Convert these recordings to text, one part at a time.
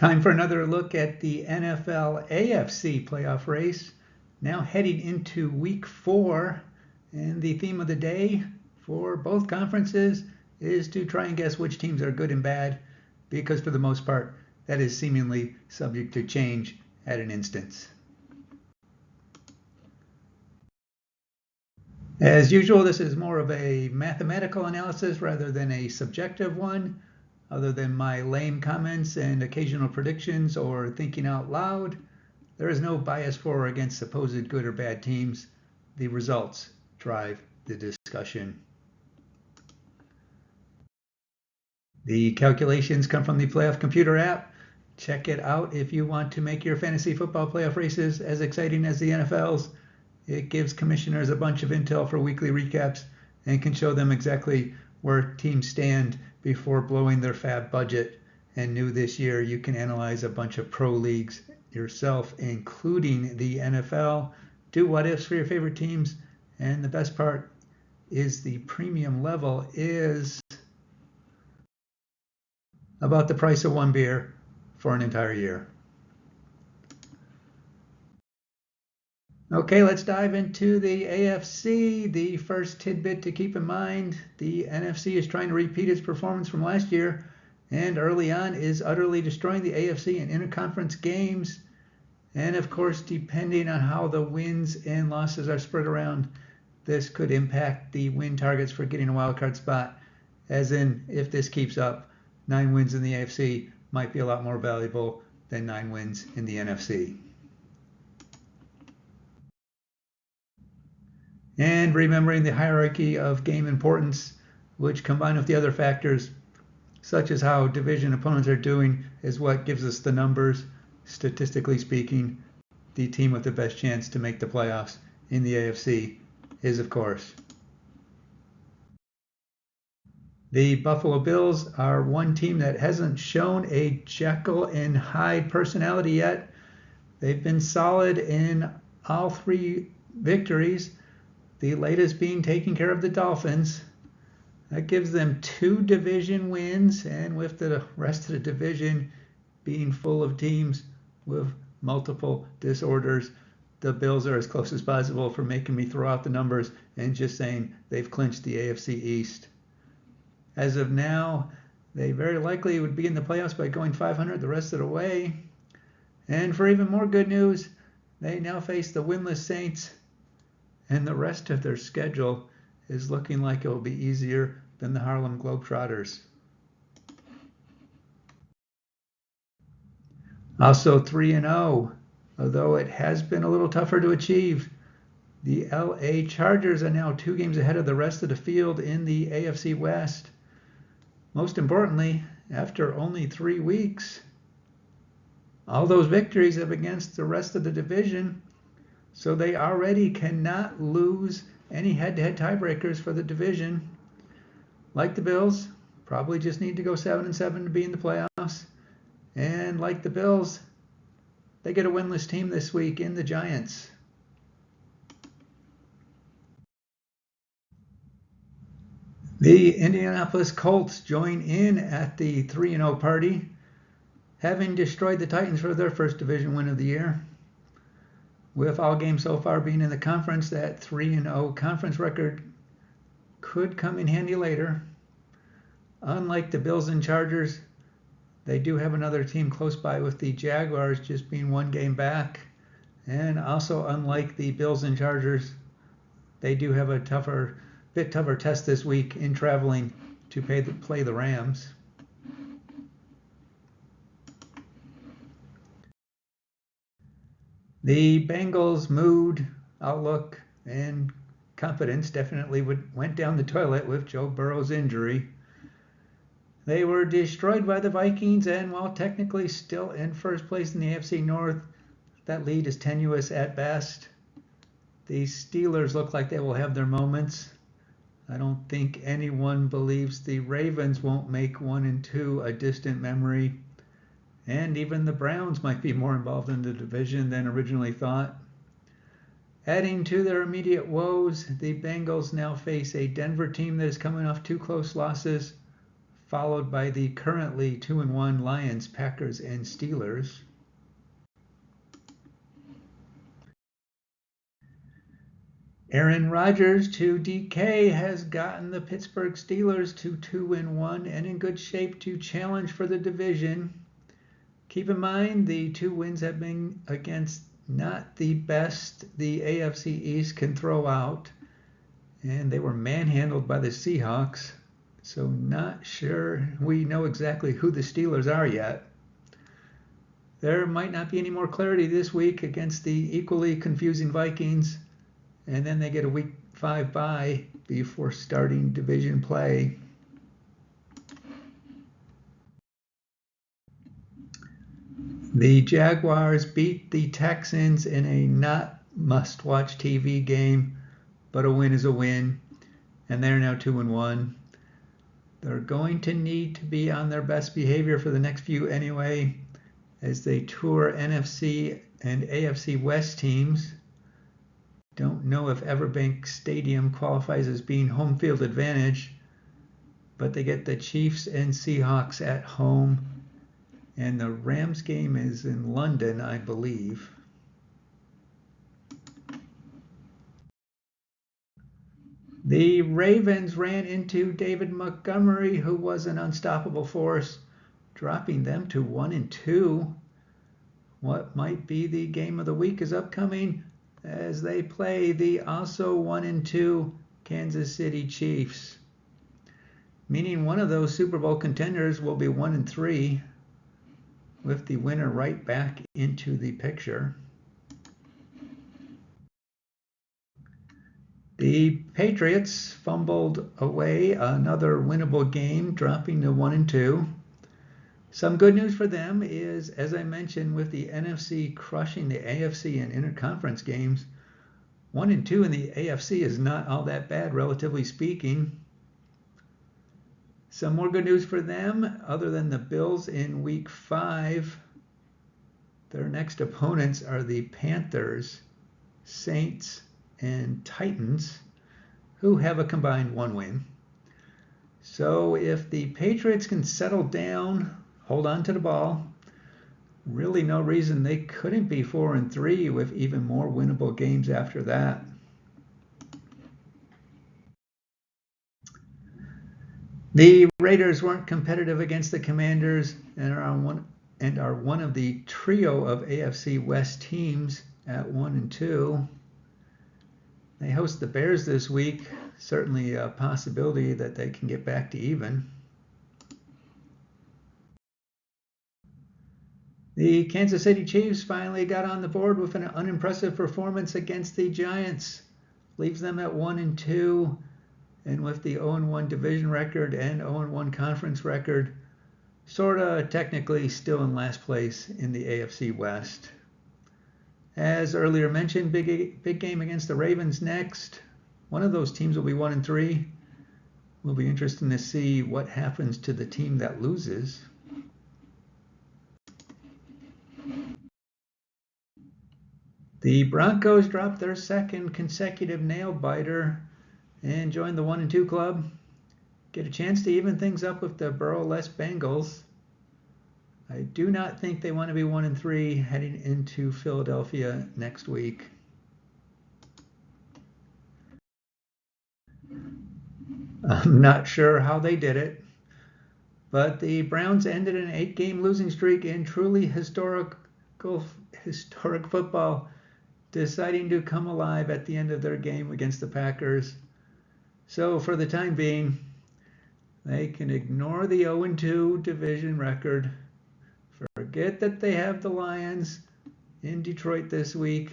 Time for another look at the NFL AFC playoff race. Now heading into week 4, and the theme of the day for both conferences is to try and guess which teams are good and bad, because for the most part, that is seemingly subject to change at an instance. As usual, this is more of a mathematical analysis rather than a subjective one. Other than my lame comments and occasional predictions or thinking out loud, there is no bias for or against supposed good or bad teams. The results drive the discussion. The calculations come from the Playoff Computer app. Check it out if you want to make your fantasy football playoff races as exciting as the NFL's. It gives commissioners a bunch of intel for weekly recaps and can show them exactly where teams stand before blowing their fab budget. And new this year, you can analyze a bunch of pro leagues yourself, including the NFL. Do what ifs for your favorite teams. And the best part is the premium level is about the price of one beer for an entire year. Okay, let's dive into the AFC. The first tidbit to keep in mind, the NFC is trying to repeat its performance from last year, and early on is utterly destroying the AFC in interconference games. And of course, depending on how the wins and losses are spread around, this could impact the win targets for getting a wildcard spot. As in, if this keeps up, 9 wins in the AFC might be a lot more valuable than 9 wins in the NFC. And remembering the hierarchy of game importance, which combined with the other factors, such as how division opponents are doing, is what gives us the numbers. Statistically speaking, the team with the best chance to make the playoffs in the AFC is, of course, the Buffalo Bills. Are one team that hasn't shown a Jekyll and Hyde personality yet. They've been solid in all 3 victories, the latest being taking care of the Dolphins. That gives them 2 division wins, and with the rest of the division being full of teams with multiple disorders, the Bills are as close as possible for making me throw out the numbers and just saying they've clinched the AFC East. As of now, they very likely would be in the playoffs by going 500 the rest of the way. And for even more good news, they now face the winless Saints, and the rest of their schedule is looking like it will be easier than the Harlem Globetrotters. Also 3-0, although it has been a little tougher to achieve. The LA Chargers are now 2 games ahead of the rest of the field in the AFC West. Most importantly, after only 3 weeks, all those victories have against the rest of the division, so they already cannot lose any head-to-head tiebreakers for the division. Like the Bills, probably just need to go 7-7 to be in the playoffs. And like the Bills, they get a winless team this week in the Giants. The Indianapolis Colts join in at the 3-0 party, having destroyed the Titans for their first division win of the year. With all games so far being in the conference, that 3-0 conference record could come in handy later. Unlike the Bills and Chargers, they do have another team close by, with the Jaguars just being 1 game back. And also, unlike the Bills and Chargers, they do have a bit tougher test this week in traveling to play the Rams. The Bengals' mood, outlook, and confidence definitely went down the toilet with Joe Burrow's injury. They were destroyed by the Vikings, and while technically still in first place in the AFC North, that lead is tenuous at best. The Steelers look like they will have their moments. I don't think anyone believes the Ravens won't make 1 and 2 a distant memory. And even the Browns might be more involved in the division than originally thought. Adding to their immediate woes, the Bengals now face a Denver team that is coming off 2 close losses, followed by the currently 2-1 Lions, Packers, and Steelers. Aaron Rodgers to DK has gotten the Pittsburgh Steelers to 2-1 and in good shape to challenge for the division. Keep in mind the 2 wins have been against not the best the AFC East can throw out, and they were manhandled by the Seahawks, so not sure we know exactly who the Steelers are yet. There might not be any more clarity this week against the equally confusing Vikings, and then they get a week 5 bye before starting division play. The Jaguars beat the Texans in a not must-watch TV game, but a win is a win, and they're now 2-1. They're going to need to be on their best behavior for the next few anyway, as they tour NFC and AFC West teams. Don't know if Everbank Stadium qualifies as being home field advantage, but they get the Chiefs and Seahawks at home, and the Rams game is in London, I believe. The Ravens ran into David Montgomery, who was an unstoppable force, dropping them to 1-2. What might be the game of the week is upcoming as they play the also 1-2 Kansas City Chiefs, meaning one of those Super Bowl contenders will be 1-3, with the winner right back into the picture. The Patriots fumbled away another winnable game, dropping to 1-2. Some good news for them is, as I mentioned, with the NFC crushing the AFC in interconference games, 1-2 in the AFC is not all that bad, relatively speaking. Some more good news for them, other than the Bills in Week 5. Their next opponents are the Panthers, Saints, and Titans, who have a combined 1 win. So if the Patriots can settle down, hold on to the ball, really no reason they couldn't be 4-3 with even more winnable games after that. The Raiders weren't competitive against the Commanders and are one of the trio of AFC West teams at 1-2. They host the Bears this week, certainly a possibility that they can get back to even. The Kansas City Chiefs finally got on the board with an unimpressive performance against the Giants, leaves them at 1-2. And with the 0-1 division record and 0-1 conference record, sorta technically still in last place in the AFC West. As earlier mentioned, big game against the Ravens next. One of those teams will be 1-3. Will be interesting to see what happens to the team that loses. The Broncos dropped their second consecutive nail biter and join the 1-2 club. Get a chance to even things up with the Burrow-less Bengals. I do not think they want to be 1-3 heading into Philadelphia next week. I'm not sure how they did it, but the Browns ended an 8-game losing streak in truly historic football, deciding to come alive at the end of their game against the Packers. So for the time being, they can ignore the 0-2 division record, forget that they have the Lions in Detroit this week,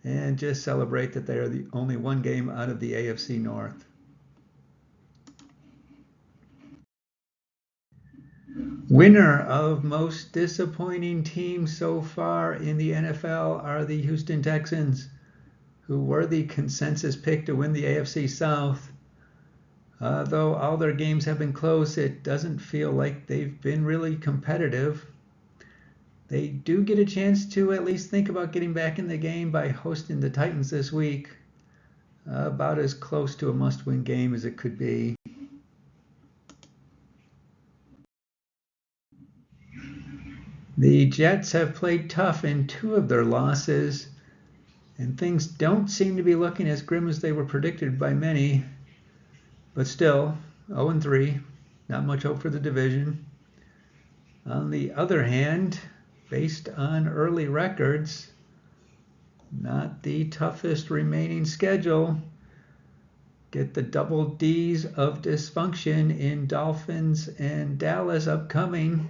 and just celebrate that they are the only 1 game out of the AFC North. Winner of most disappointing team so far in the NFL are the Houston Texans, who were the consensus pick to win the AFC South. Though all their games have been close, it doesn't feel like they've been really competitive. They do get a chance to at least think about getting back in the game by hosting the Titans this week. About as close to a must-win game as it could be. The Jets have played tough in 2 of their losses, and things don't seem to be looking as grim as they were predicted by many. But still, 0-3, not much hope for the division. On the other hand, based on early records, not the toughest remaining schedule. Get the double D's of dysfunction in Dolphins and Dallas upcoming.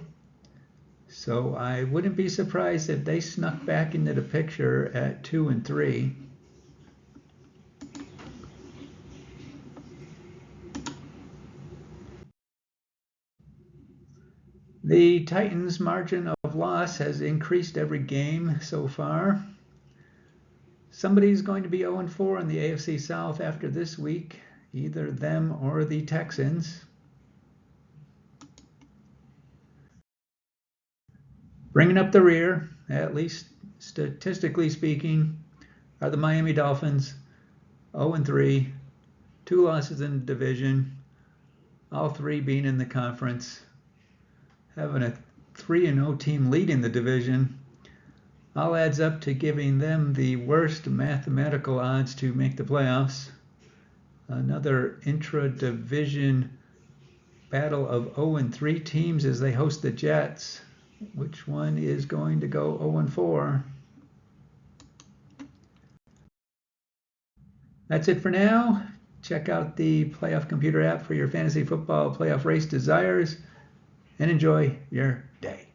So I wouldn't be surprised if they snuck back into the picture at 2-3. The Titans' margin of loss has increased every game so far. Somebody's going to be 0-4 in the AFC South after this week, either them or the Texans. Bringing up the rear, at least statistically speaking, are the Miami Dolphins, 0-3, 2 losses in the division, all 3 being in the conference. Having a 3-0 team leading the division all adds up to giving them the worst mathematical odds to make the playoffs. Another intra-division battle of 0-3 teams as they host the Jets. Which one is going to go 0-4? That's it for now. Check out the Playoff Computer app for your fantasy football playoff race desires and enjoy your day.